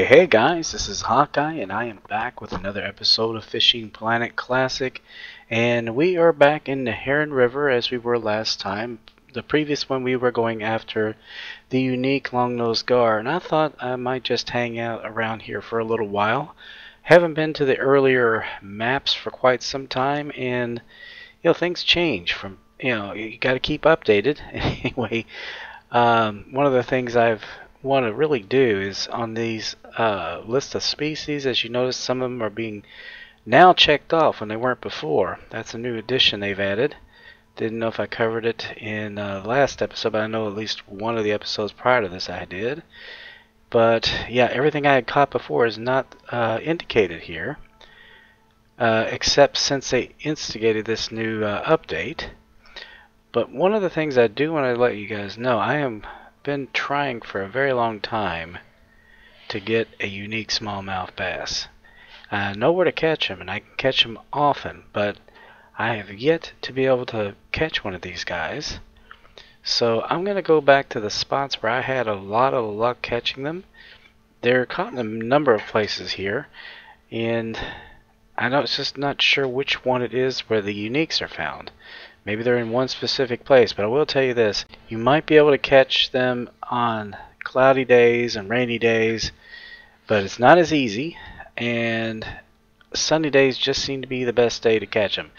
Hey guys, this is Hawkeye and I am back with another episode of Fishing Planet Classic, and we are back in the Neherrin River as we were last time. The previous one we were going after the unique long-nosed gar, and I thought I might just hang out around here for a little while. Haven't been to the earlier maps for quite some time, and things change from you got to keep updated. Anyway, one of the things I've want to really do is on these list of species, as you notice, some of them are being now checked off when they weren't before. That's a new addition they've added. Didn't know if I covered it in the last episode, but I know at least one of the episodes prior to this I did. But yeah, everything I had caught before is not indicated here, except since they instigated this new update. But one of the things I do want to let you guys know, I am been trying for a very long time to get a unique smallmouth bass. I know where to catch them, and I can catch them often, but I have yet to be able to catch one of these guys. So I'm going to go back to the spots where I had a lot of luck catching them. They're caught in a number of places here, and I know it's just not sure which one it is where the uniques are found. Maybe they're in one specific place, but I will tell you this. You might be able to catch them on cloudy days and rainy days, but it's not as easy, and sunny days just seem to be the best day to catch them.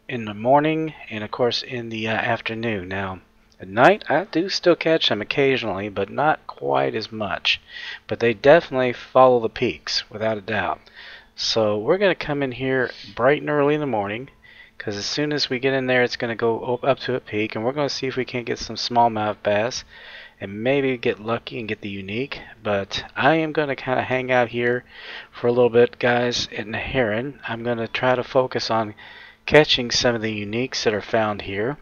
In the morning and, of course, in the afternoon. Now, at night, I do still catch them occasionally, but not quite as much. But they definitely follow the peaks, without a doubt. So we're going to come in here bright and early in the morning, because as soon as we get in there, it's going to go up to a peak, and we're going to see if we can't get some smallmouth bass and maybe get lucky and get the unique. But I am going to kind of hang out here for a little bit, guys, at Neherrin. I'm going to try to focus on catching some of the uniques that are found here,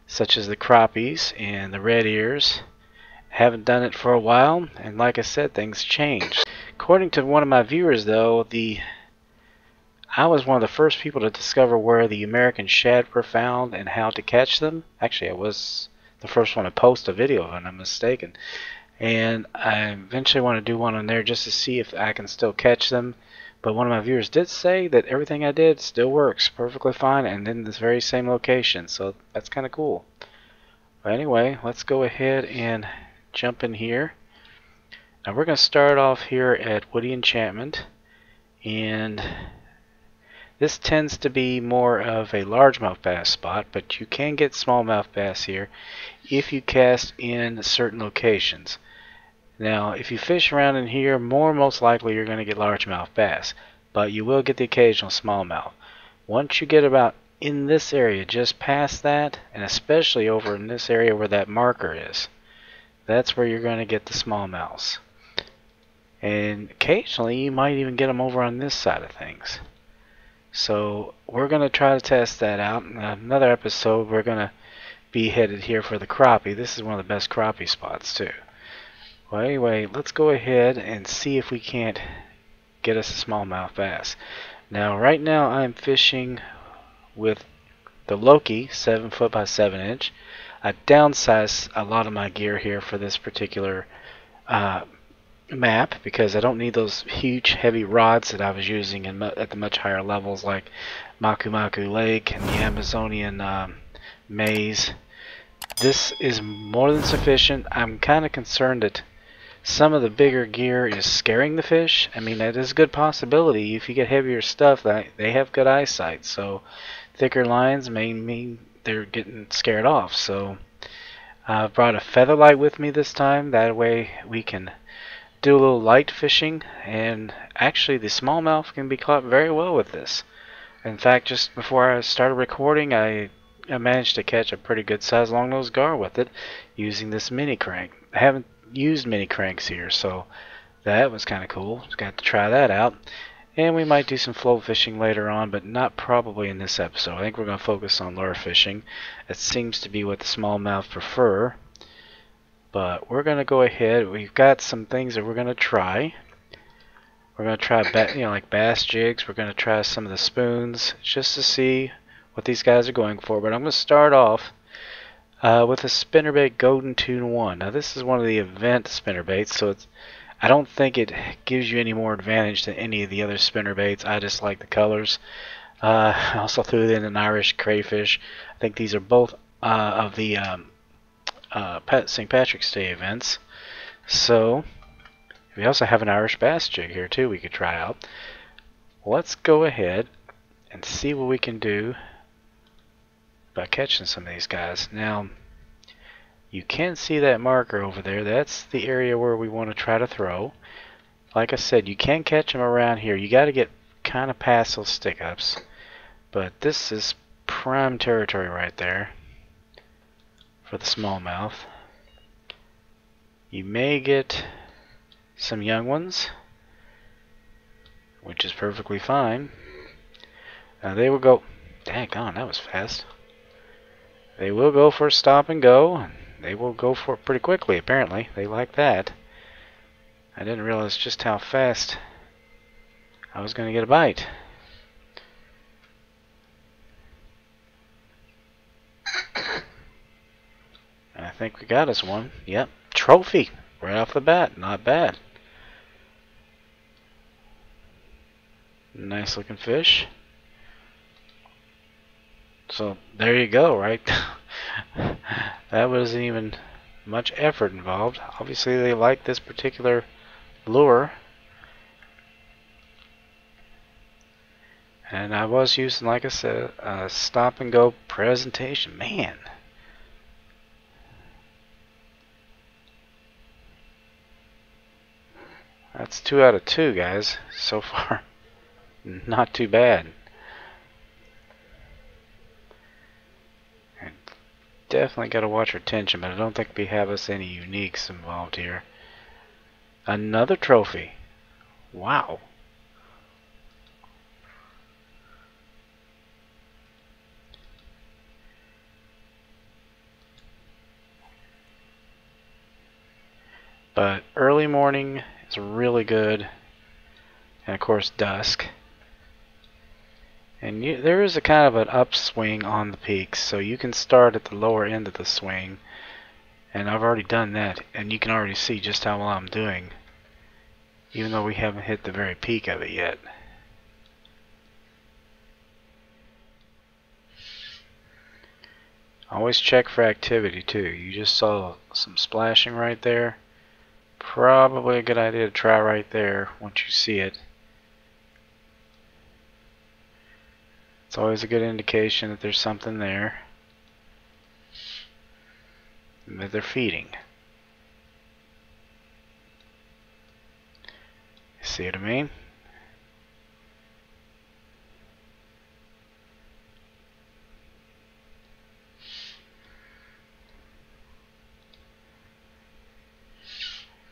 such as the crappies and the red ears. Haven't done it for a while, and like I said, things change. According to one of my viewers, though, I was one of the first people to discover where the American shad were found and how to catch them. Actually, I was the first one to post a video, if I'm not mistaken. And I eventually want to do one on there just to see if I can still catch them. But one of my viewers did say that everything I did still works perfectly fine and in this very same location. So that's kind of cool. But anyway, let's go ahead and jump in here. Now we're going to start off here at Woody Enchantment. And this tends to be more of a largemouth bass spot, but you can get smallmouth bass here if you cast in certain locations. Now, if you fish around in here, most likely you're going to get largemouth bass, but you will get the occasional smallmouth. Once you get about in this area, just past that, and especially over in this area where that marker is, that's where you're going to get the smallmouths. And occasionally you might even get them over on this side of things. So we're going to try to test that out. In another episode, we're going to be headed here for the crappie. This is one of the best crappie spots too. Well, anyway, let's go ahead and see if we can't get us a smallmouth bass. Now, right now I'm fishing with the Loki 7-foot by 7-inch. I downsized a lot of my gear here for this particular map because I don't need those huge heavy rods that I was using at the much higher levels like Maku Maku Lake and the Amazonian maze. This is more than sufficient. I'm kind of concerned that some of the bigger gear is scaring the fish. I mean, that is a good possibility. If you get heavier stuff, they have good eyesight, so thicker lines may mean they're getting scared off. So I've brought a feather light with me this time. That way we can do a little light fishing, and actually the smallmouth can be caught very well with this. In fact, just before I started recording, I managed to catch a pretty good size longnose gar with it using this mini crank. I haven't used mini cranks here, so that was kind of cool. Just got to try that out. And we might do some float fishing later on, but not probably in this episode. I think we're going to focus on lure fishing. It seems to be what the smallmouth prefer. But we're going to go ahead. We've got some things that we're going to try. We're going to try, like bass jigs. We're going to try some of the spoons just to see what these guys are going for. But I'm going to start off with a spinnerbait Golden Tune 1. Now this is one of the event spinnerbaits, so I don't think it gives you any more advantage than any of the other spinnerbaits. I just like the colors. I also threw in an Irish crayfish. I think these are both of the St. Patrick's Day events. So we also have an Irish bass jig here too we could try out. Let's go ahead and see what we can do by catching some of these guys. Now you can see that marker over there. That's the area where we want to try to throw. Like I said, you can catch them around here. You got to get kind of past those stick-ups. But this is prime territory right there for the smallmouth. You may get some young ones, which is perfectly fine. Now they will go... Daggone, that was fast. They will go for a stop and go. They will go for it pretty quickly, apparently. They like that. I didn't realize just how fast I was going to get a bite. I think we got us one. Yep, trophy right off the bat. Not bad. Nice looking fish. So there you go, right? That wasn't even much effort involved. Obviously they like this particular lure. And I was using, like I said, a stop and go presentation. Man. That's 2 out of 2, guys. So far, not too bad. Definitely got to watch our tension, but I don't think we have us any uniques involved here. Another trophy. Wow. But early morning is really good, and of course dusk. And there is a kind of an upswing on the peaks, so you can start at the lower end of the swing. And I've already done that, and you can already see just how well I'm doing, even though we haven't hit the very peak of it yet. Always check for activity too. You just saw some splashing right there. Probably a good idea to try right there once you see it. It's always a good indication that there's something there, and that they're feeding. You see what I mean?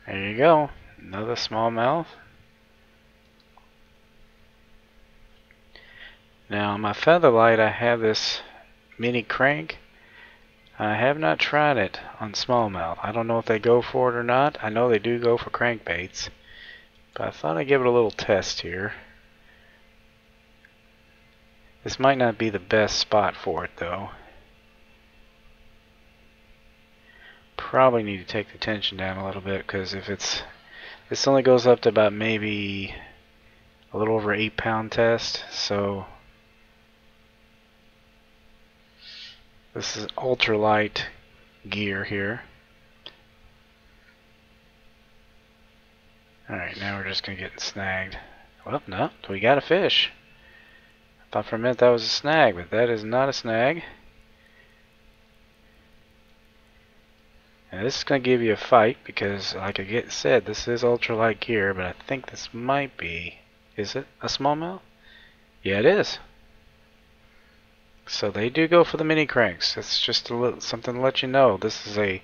There you go, another smallmouth. Now on my feather light I have this mini crank. I have not tried it on smallmouth. I don't know if they go for it or not. I know they do go for crankbaits, but I thought I'd give it a little test here. This might not be the best spot for it though. Probably need to take the tension down a little bit, because if this only goes up to about maybe a little over 8-pound test, so this is ultralight gear here. Alright, now we're just going to get snagged. Well, no, we got a fish. I thought for a minute that was a snag, but that is not a snag. Now this is going to give you a fight because, like I said, this is ultralight gear, but I think this might be... Is it a smallmouth? Yeah, it is. So they do go for the mini cranks. It's just something to let you know. This is a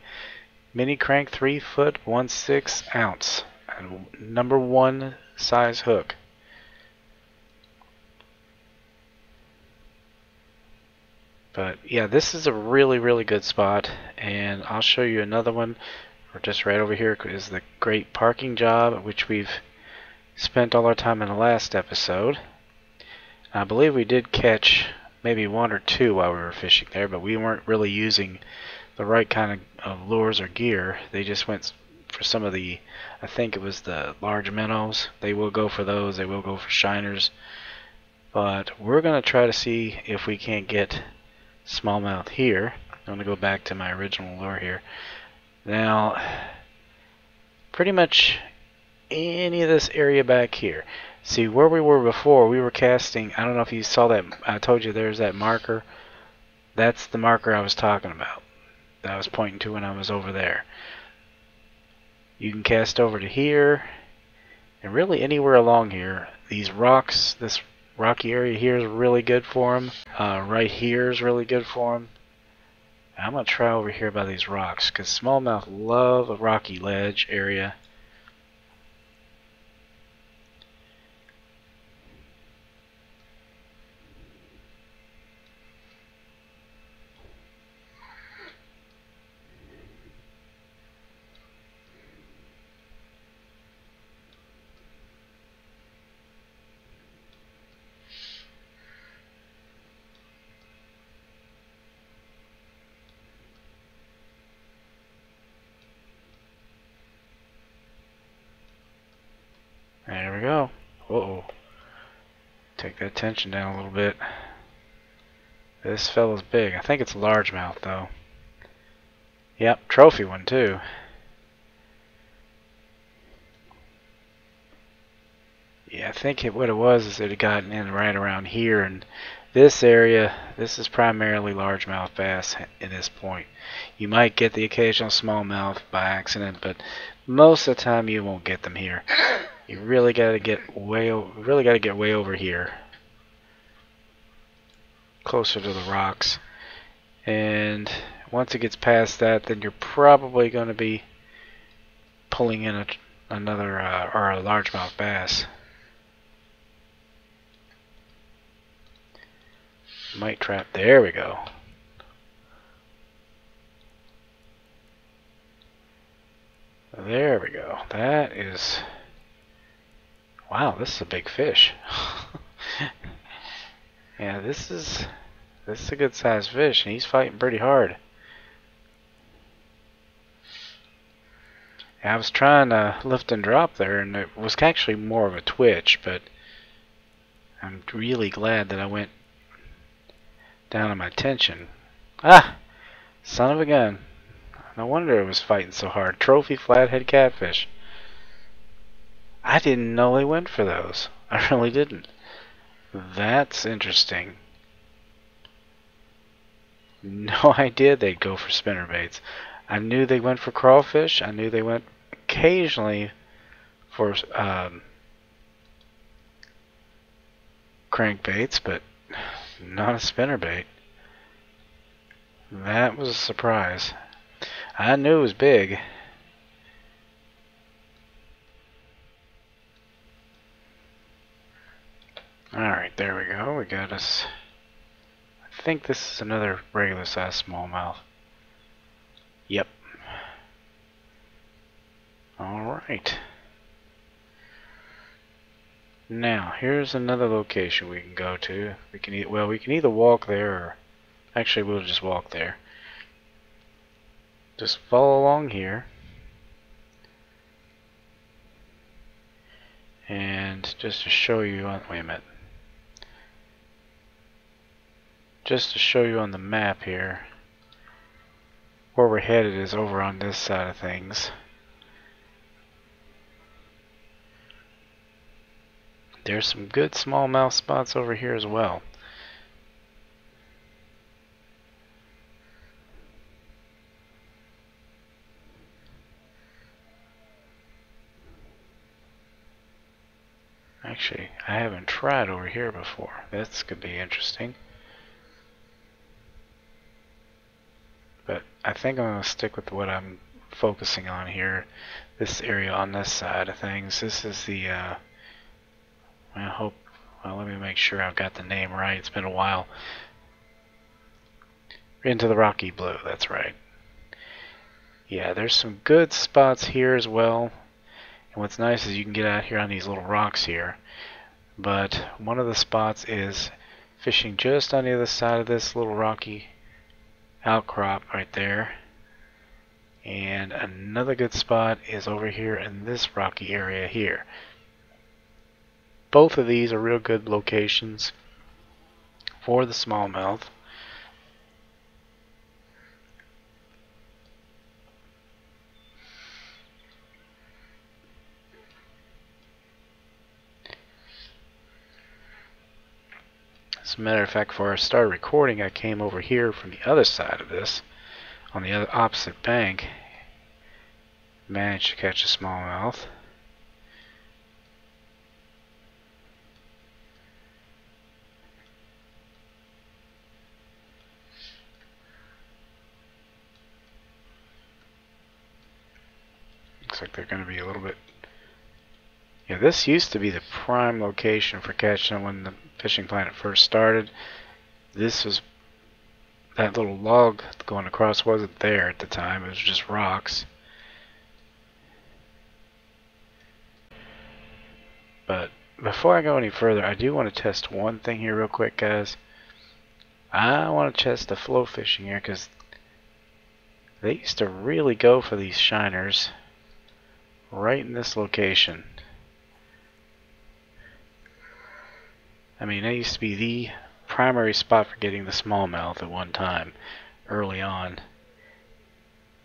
mini crank 3 foot 1/6 ounce and #1 size hook. But yeah, this is a really, really good spot, and I'll show you another one. Or just right over here is the great parking job, which we've spent all our time in the last episode. I believe we did catch maybe 1 or 2 while we were fishing there, but we weren't really using the right kind of lures or gear. They just went for some of the, I think it was the large minnows. They will go for those. They will go for shiners. But we're going to try to see if we can't get smallmouth here. I'm going to go back to my original lure here. Now, pretty much any of this area back here. See, where we were before, we were casting, I don't know if you saw that, I told you there's that marker. That's the marker I was talking about, that I was pointing to when I was over there. You can cast over to here, and really anywhere along here. These rocks, this rocky area here is really good for them. Right here is really good for them. I'm going to try over here by these rocks, because smallmouth love a rocky ledge area. There we go. Uh-oh. Take that tension down a little bit. This fella's big. I think it's a largemouth though. Yep, trophy one too. Yeah, I think what it was is it had gotten in right around here, and this area, this is primarily largemouth bass at this point. You might get the occasional smallmouth by accident, but most of the time you won't get them here. You really got to get way over here, closer to the rocks. And once it gets past that, then you're probably going to be pulling in another or a largemouth bass. Might trap. There we go. There we go. That is... Wow, this is a big fish. Yeah, this is a good sized fish, and he's fighting pretty hard. I was trying to lift and drop there, and it was actually more of a twitch, but I'm really glad that I went down on my tension. Ah! Son of a gun. No wonder it was fighting so hard. Trophy flathead catfish. I didn't know they went for those. I really didn't. That's interesting. No idea they'd go for spinnerbaits. I knew they went for crawfish. I knew they went occasionally for crankbaits, but not a spinnerbait. That was a surprise. I knew it was big. Alright, there we go. We got us... I think this is another regular size smallmouth. Yep. Alright. Now, here's another location we can go to. We can either walk there, or... Actually, we'll just walk there. Just follow along here. And just to show you on... Wait a minute. Just to show you on the map here, where we're headed is over on this side of things. There's some good smallmouth spots over here as well. Actually, I haven't tried over here before. This could be interesting. But I think I'm going to stick with what I'm focusing on here. This area on this side of things. This is the, I hope, well, let me make sure I've got the name right. It's been a while. Into the Rocky Blue, that's right. Yeah, there's some good spots here as well. And what's nice is you can get out here on these little rocks here. But one of the spots is fishing just on the other side of this little rocky outcrop right there. And another good spot is over here in this rocky area here. Both of these are real good locations for the smallmouth. As a matter of fact, before I started recording, I came over here from the other side of this, on the other opposite bank. Managed to catch a smallmouth. Looks like they're going to be a little bit... Yeah, this used to be the prime location for catching them when the Fishing Planet first started. This was... That little log going across wasn't there at the time. It was just rocks. But before I go any further, I do want to test one thing here real quick, guys. I want to test the flow fishing here because they used to really go for these shiners right in this location. I mean, that used to be the primary spot for getting the smallmouth at one time, early on.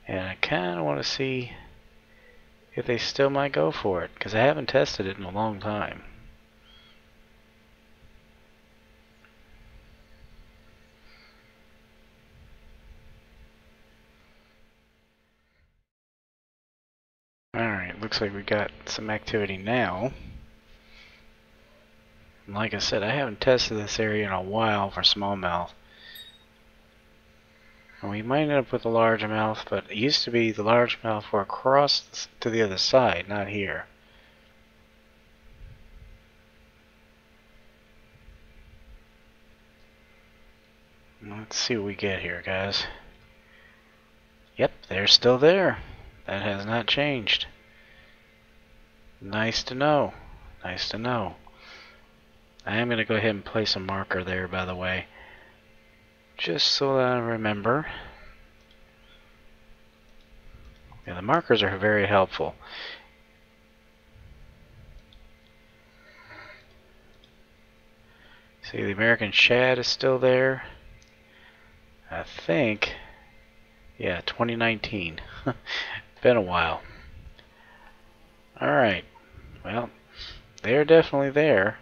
And I kind of want to see if they still might go for it, because I haven't tested it in a long time. Alright, looks like we got some activity now. And like I said, I haven't tested this area in a while for smallmouth. And we might end up with a largemouth, but it used to be the largemouth were across to the other side, not here. Let's see what we get here, guys. Yep, they're still there. That has not changed. Nice to know. Nice to know. I am going to go ahead and place a marker there, by the way. Just so that I remember. Yeah, the markers are very helpful. See, the American shad is still there. I think, yeah, 2019. Been a while. Alright, well, they're definitely there.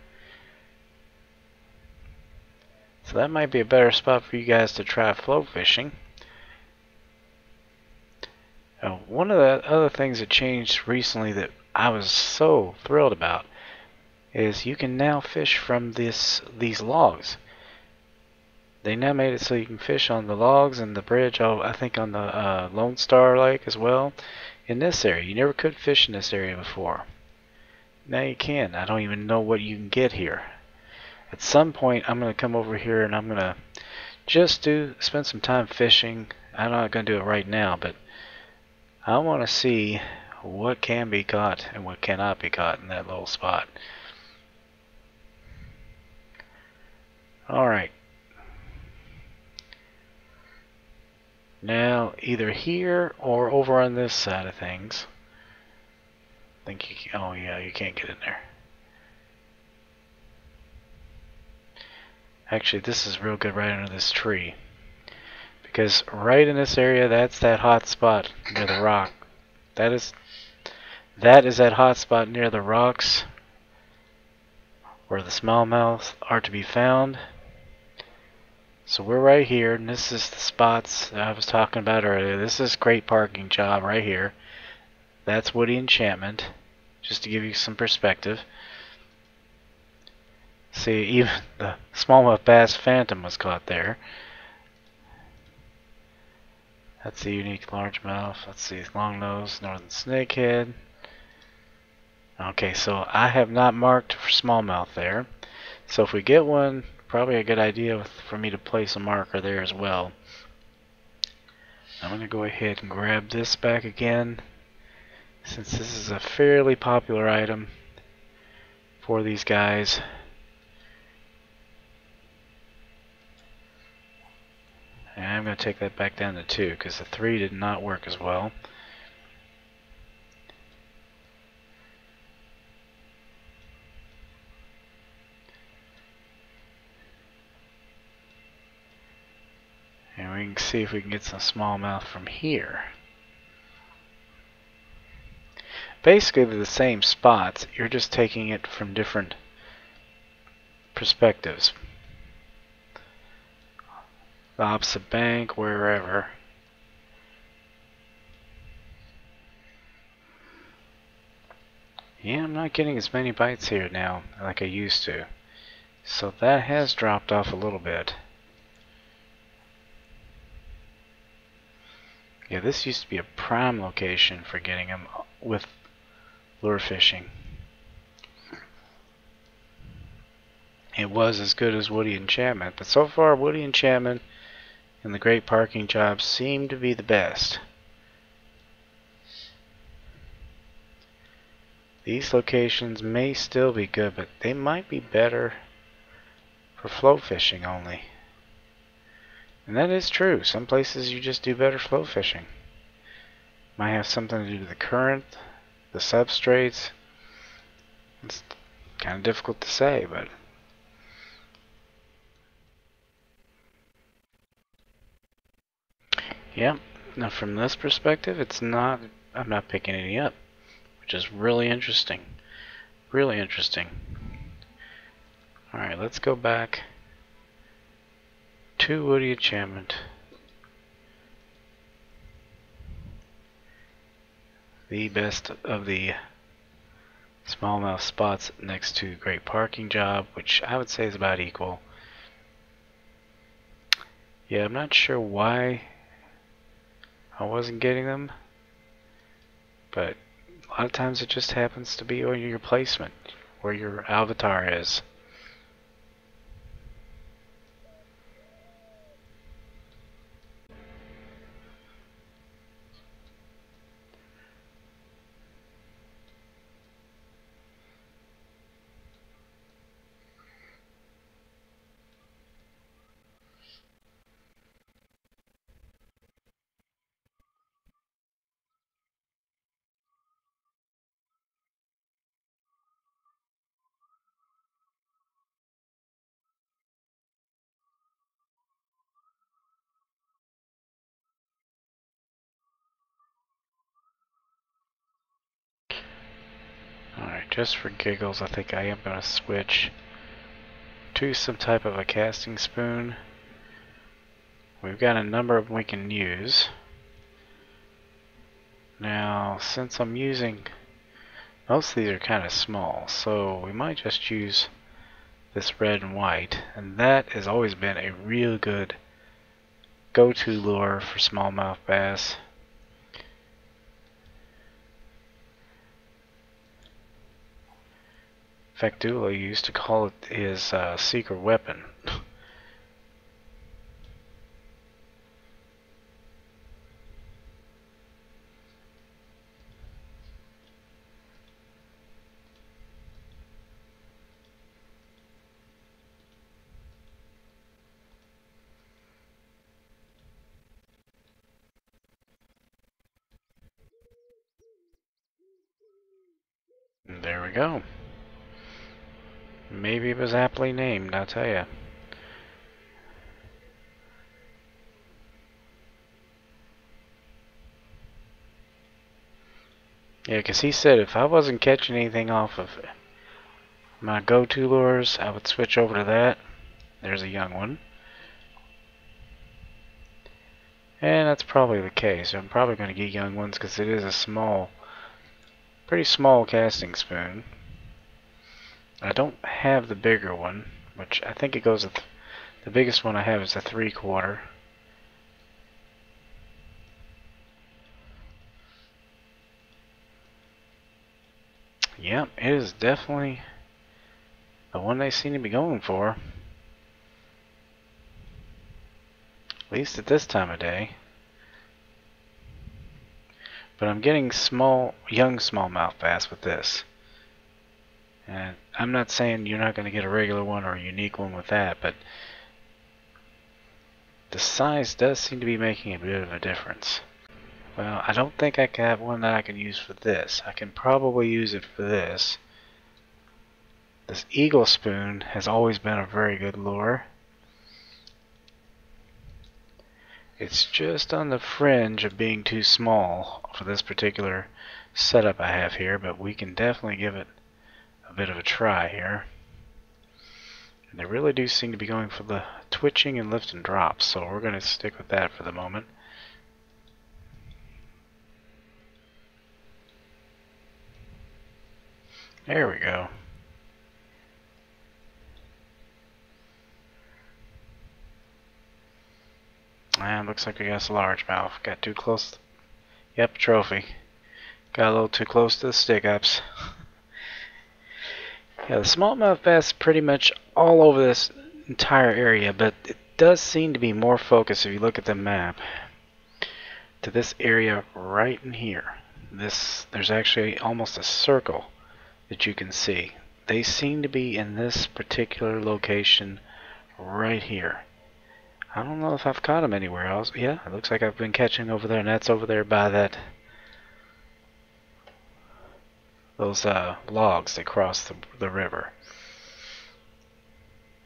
So that might be a better spot for you guys to try float fishing. One of the other things that changed recently that I was so thrilled about is you can now fish from these logs. They now made it so you can fish on the logs and the bridge, I think on the Lone Star Lake as well. In this area, you never could fish in this area before. Now you can. I don't even know what you can get here. At some point, I'm going to come over here and I'm going to just spend some time fishing. I'm not going to do it right now, but I want to see what can be caught and what cannot be caught in that little spot. Alright. Now, either here or over on this side of things. I think you can, oh yeah, you can't get in there. Actually, this is real good right under this tree. Because right in this area, that's that hot spot near the rock. That is that hot spot near the rocks where the smallmouth are to be found. So we're right here, and this is the spots that I was talking about earlier. This is great parking job right here. That's Woody Enchantment, just to give you some perspective. See, even the smallmouth bass phantom was caught there. That's the unique largemouth. Let's see, long nose, northern snakehead. Okay, so I have not marked for smallmouth there. So if we get one, probably a good idea for me to place a marker there as well. I'm going to go ahead and grab this back again, since this is a fairly popular item for these guys. And I'm going to take that back down to 2 because the 3 did not work as well. And we can see if we can get some smallmouth from here. Basically they're the same spots, you're just taking it from different perspectives. The opposite bank, wherever. Yeah, I'm not getting as many bites here now like I used to. So that has dropped off a little bit. Yeah, this used to be a prime location for getting them with lure fishing. It was as good as Woody Enchantment, but so far Woody Enchantment and the Great Parking Job seem to be the best. These locations may still be good, but they might be better for float fishing only. And that is true. Some places you just do better float fishing. Might have something to do with the current, the substrates. It's kind of difficult to say, but yeah. Now from this perspective, it's not. I'm not picking any up, which is really interesting. Really interesting. All right, let's go back to Woody Enchantment. The best of the smallmouth spots next to Great Parking Job, which I would say is about equal. Yeah, I'm not sure why I wasn't getting them, but a lot of times it just happens to be on your placement, where your avatar is. Alright, just for giggles, I think I am going to switch to some type of a casting spoon. We've got a number of them we can use. Now, since I'm using, most of these are kind of small, so we might just use this red and white, and that has always been a real good go-to lure for smallmouth bass. In fact, Dula used to call it his secret weapon. And there we go. Maybe it was aptly named, I'll tell ya. Yeah, because he said if I wasn't catching anything off of my go-to lures, I would switch over to that. There's a young one. And that's probably the case. I'm probably going to get young ones because it is a small, pretty small casting spoon. I don't have the bigger one, which I think it goes with the biggest one I have is a 3/4. Yep, it is definitely the one they seem to be going for. At least at this time of day. But I'm getting young smallmouth bass with this. And I'm not saying you're not going to get a regular one or a unique one with that, but the size does seem to be making a bit of a difference. Well, I don't think I have one that I can use for this. I can probably use it for this. This eagle spoon has always been a very good lure. It's just on the fringe of being too small for this particular setup I have here, but we can definitely give it a bit of a try here. And they really do seem to be going for the twitching and lift and drops, so we're going to stick with that for the moment. There we go. And looks like we got a largemouth. Got too close. Yep, trophy. Got a little too close to the stick-ups. Yeah, the smallmouth bass is pretty much all over this entire area, but it does seem to be more focused if you look at the map to this area right in here. There's actually almost a circle that you can see. They seem to be in this particular location right here. I don't know if I've caught them anywhere else. Yeah, it looks like I've been catching over there, and that's over there by those logs that cross the river.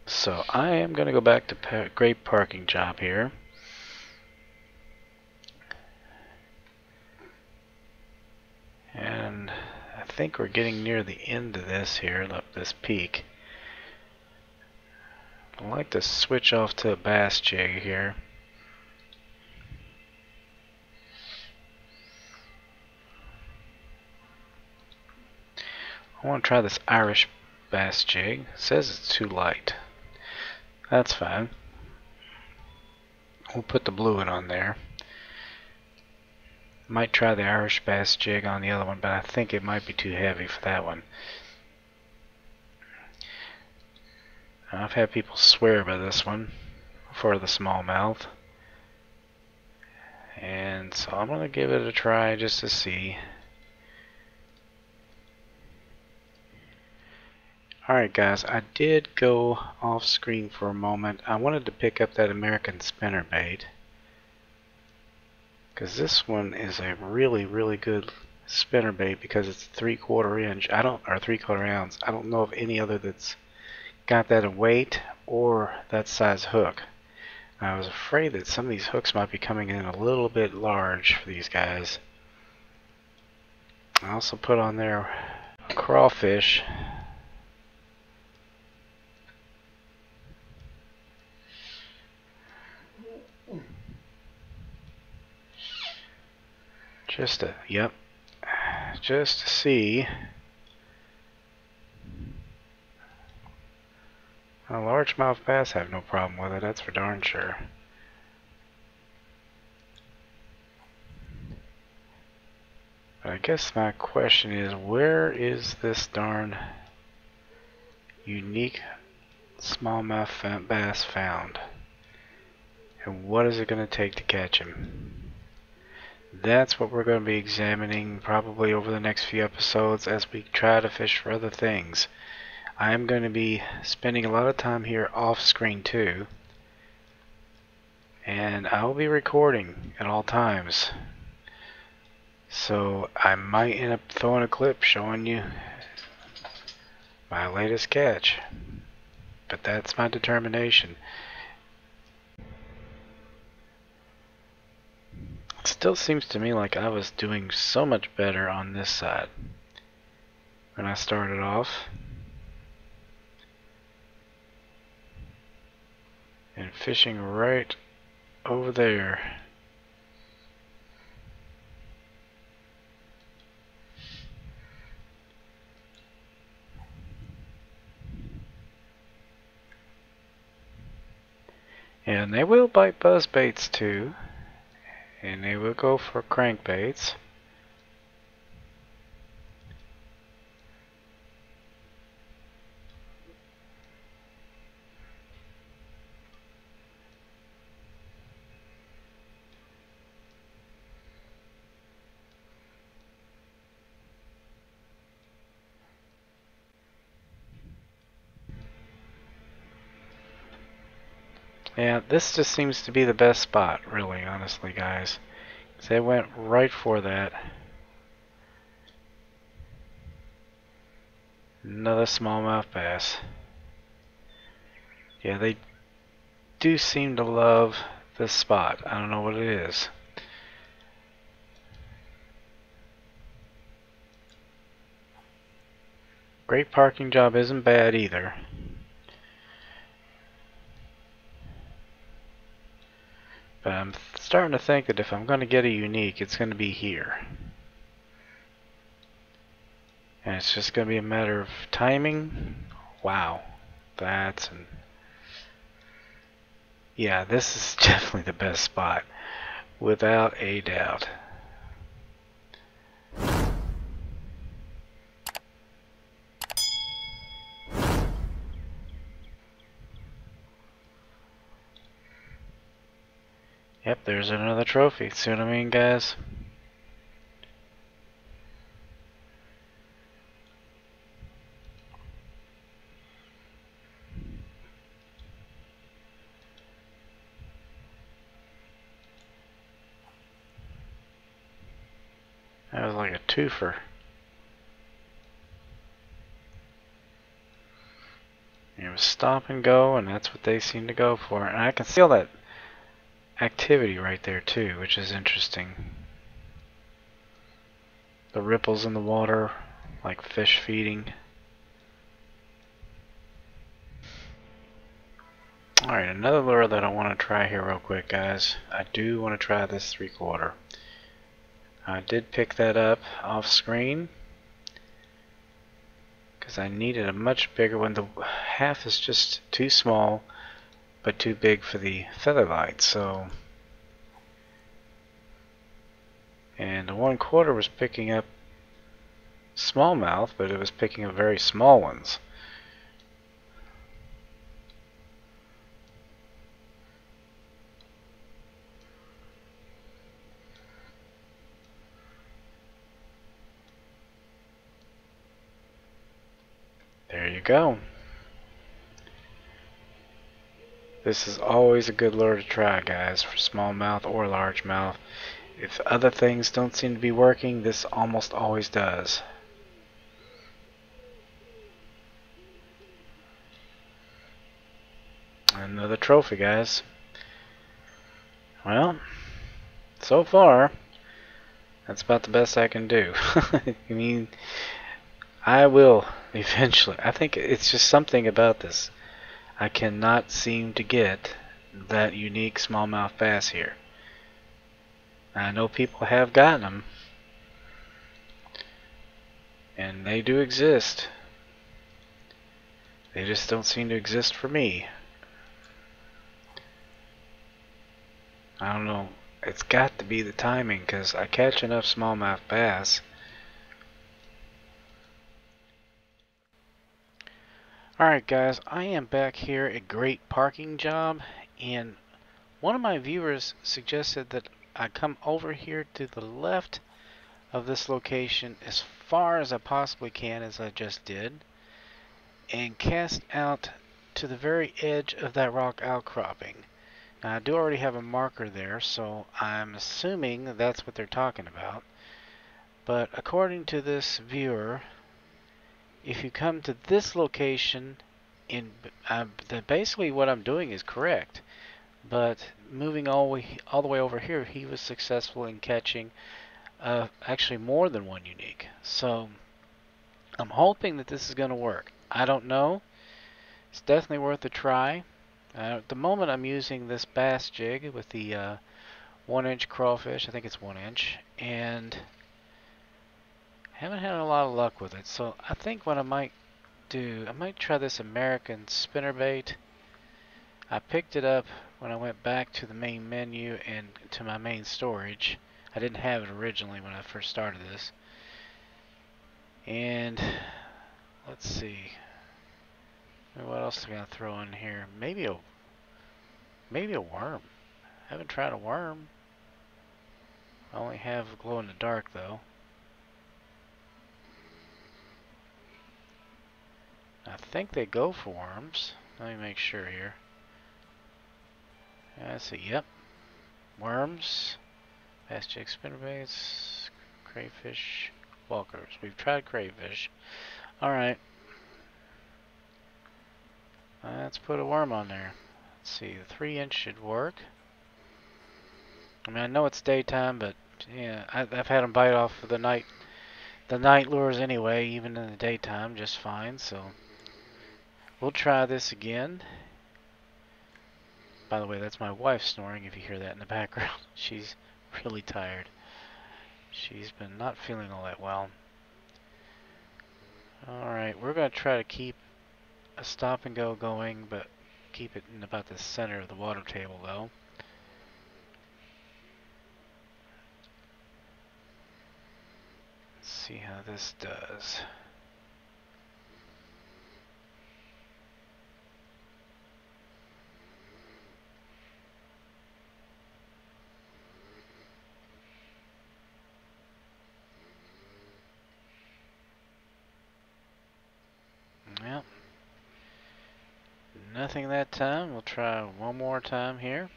So I am going to go back to great parking job here. And I think we're getting near the end of this here, look, this peak. I'd like to switch off to a bass jig here. I want to try this Irish bass jig. It says it's too light. That's fine. We'll put the blue one on there. Might try the Irish bass jig on the other one, but I think it might be too heavy for that one. I've had people swear by this one for the smallmouth. And so I'm going to give it a try just to see. Alright guys, I did go off screen for a moment. I wanted to pick up that American spinnerbait, because this one is a really good spinnerbait because it's 3/4 inch. Or 3/4 ounce. I don't know of any other that's got that weight or that size hook. I was afraid that some of these hooks might be coming in a little bit large for these guys. I also put on there a crawfish. Just to see. A largemouth bass have no problem with it, that's for darn sure. But I guess my question is, where is this darn unique smallmouth bass found? And what is it going to take to catch him? That's what we're going to be examining probably over the next few episodes as we try to fish for other things. I am going to be spending a lot of time here off screen too, and I will be recording at all times, so I might end up throwing a clip showing you my latest catch, but that's my determination. It still seems to me like I was doing so much better on this side when I started off. And fishing right over there. And they will bite buzz baits too, and they will go for crankbaits. Yeah, this just seems to be the best spot, really, honestly, guys. They went right for that. Another smallmouth bass. Yeah, they do seem to love this spot. I don't know what it is. Great parking job isn't bad either. But I'm starting to think that if I'm going to get a unique, it's going to be here. And it's just going to be a matter of timing. Wow. Yeah, this is definitely the best spot. Without a doubt. Yep, there's another trophy. See what I mean, guys? That was like a twofer. It was stop and go, and that's what they seem to go for. And I can see all that activity right there too, which is interesting. The ripples in the water, like fish feeding. Alright, another lure that I want to try here real quick, guys. I do want to try this 3/4. I did pick that up off screen because I needed a much bigger one. The half is just too small but too big for the feather light, so. And the 1/4 was picking up smallmouth, but it was picking up very small ones. There you go. This is always a good lure to try, guys, for smallmouth or largemouth. If other things don't seem to be working, this almost always does. Another trophy, guys. Well, so far, that's about the best I can do. I mean, I will eventually. I think it's just something about this. I cannot seem to get that unique smallmouth bass here. I know people have gotten them, and they do exist. They just don't seem to exist for me. I don't know. It's got to be the timing, because I catch enough smallmouth bass. Alright guys, I am back here at Great Parking Job, and one of my viewers suggested that I come over here to the left of this location as far as I possibly can, as I just did, and cast out to the very edge of that rock outcropping. Now I do already have a marker there, so I'm assuming that's what they're talking about. But according to this viewer, if you come to this location, basically what I'm doing is correct. But moving all the way over here, he was successful in catching actually more than one unique. So I'm hoping that this is going to work. I don't know. It's definitely worth a try. At the moment I'm using this bass jig with the 1-inch crawfish. I think it's 1 inch. And haven't had a lot of luck with it. So I think what I might do, I might try this American spinnerbait. I picked it up when I went back to the main menu and to my main storage. I didn't have it originally when I first started this. And let's see. What else am I gonna throw in here? Maybe a worm. Haven't tried a worm. I only have glow in the dark though. I think they go for worms. Let me make sure here. Let's see. Yep. Worms. Bass jig, spinnerbaits, crayfish, walkers. We've tried crayfish. Alright. Let's put a worm on there. Let's see. The 3-inch should work. I mean, I know it's daytime, but yeah, I've had them bite off the night lures anyway, even in the daytime, just fine. So we'll try this again. By the way, that's my wife snoring, if you hear that in the background. She's really tired. She's been not feeling all that well. Alright, we're going to try to keep a stop and go going, but keep it in about the center of the water table though. Let's see how this does. Well, nothing that time. We'll try one more time here.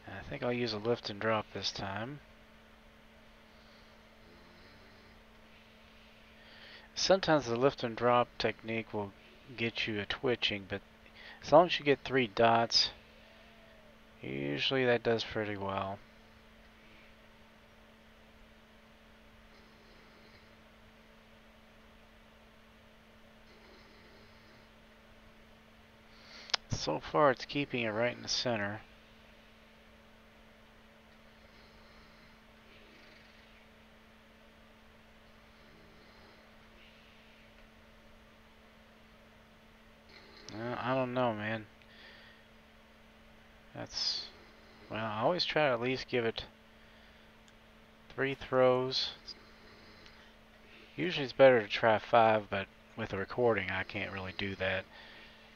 I think I'll use a lift and drop this time. Sometimes the lift and drop technique will get you a twitching, but as long as you get 3 dots, usually that does pretty well. So far it's keeping it right in the center. I don't know, man. That's, well, I always try to at least give it 3 throws. Usually it's better to try 5, but with a recording I can't really do that.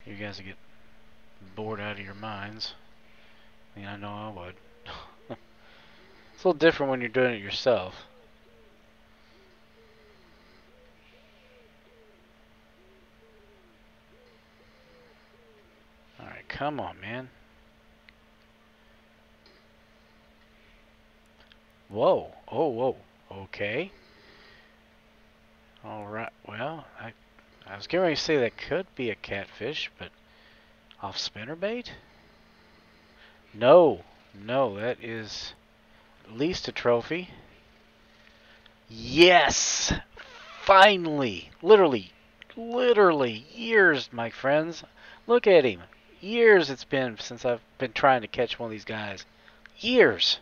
You guys will get bored out of your minds. I mean, I know I would. It's a little different when you're doing it yourself. Alright, come on, man. Whoa. Oh, whoa. Okay. Alright, well, I was getting ready to say that could be a catfish, but off spinnerbait? No. No, that is at least a trophy. Yes! Finally! Literally years, my friends. Look at him. Years it's been since I've been trying to catch one of these guys. Years.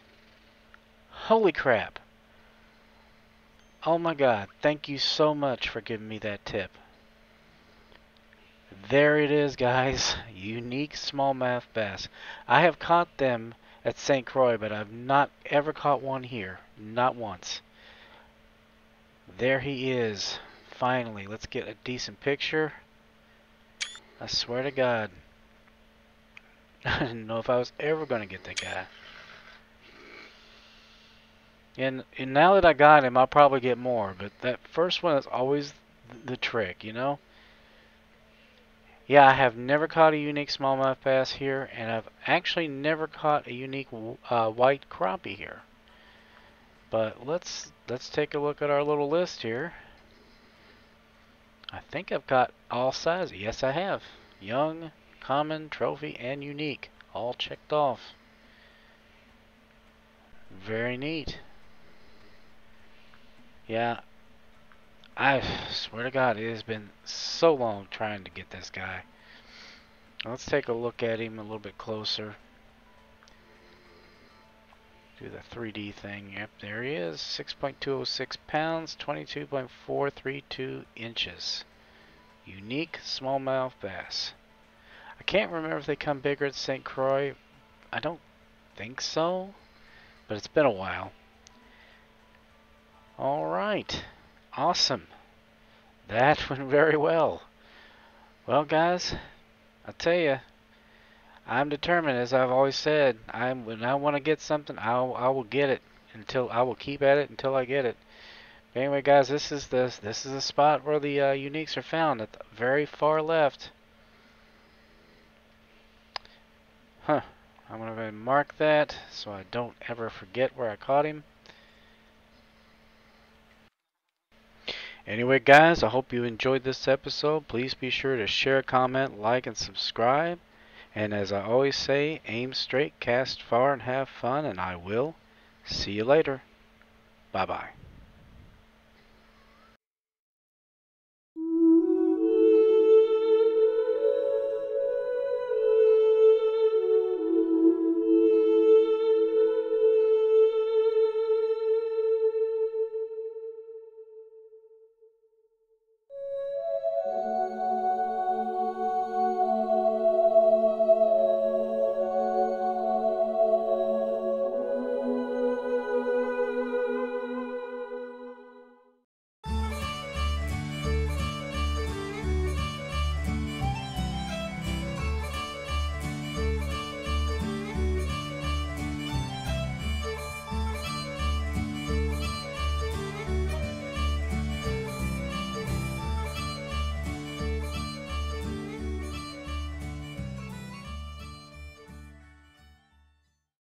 Holy crap. Oh my god, thank you so much for giving me that tip. There it is, guys. Unique smallmouth bass. I have caught them at St. Croix, but I've not ever caught one here. Not once. There he is. Finally, let's get a decent picture. I swear to God. I didn't know if I was ever going to get that guy. And now that I got him, I'll probably get more. But that first one is always the trick, you know? Yeah, I have never caught a unique smallmouth bass here, and I've actually never caught a unique white crappie here. But let's take a look at our little list here. I think I've got all sizes. Yes, I have. Young, common, trophy, and unique. All checked off. Very neat. Yeah, I swear to God, it has been so long trying to get this guy. Let's take a look at him a little bit closer. do the 3D thing. Yep, there he is. 6.206 pounds, 22.432 inches. Unique Smallmouth Bass. I can't remember if they come bigger at St. Croix. I don't think so, but it's been a while. Alright, awesome. That went very well. Well, guys, I'll tell you, I'm determined, as I've always said. When I want to get something, I will get it until I will keep at it until I get it. But anyway, guys, this is the spot where the uniques are found at the very far left. Huh. I'm gonna go ahead and mark that so I don't ever forget where I caught him. Anyway, guys, I hope you enjoyed this episode. Please be sure to share, comment, like, and subscribe. And as I always say, aim straight, cast far, and have fun, and I will see you later. Bye-bye.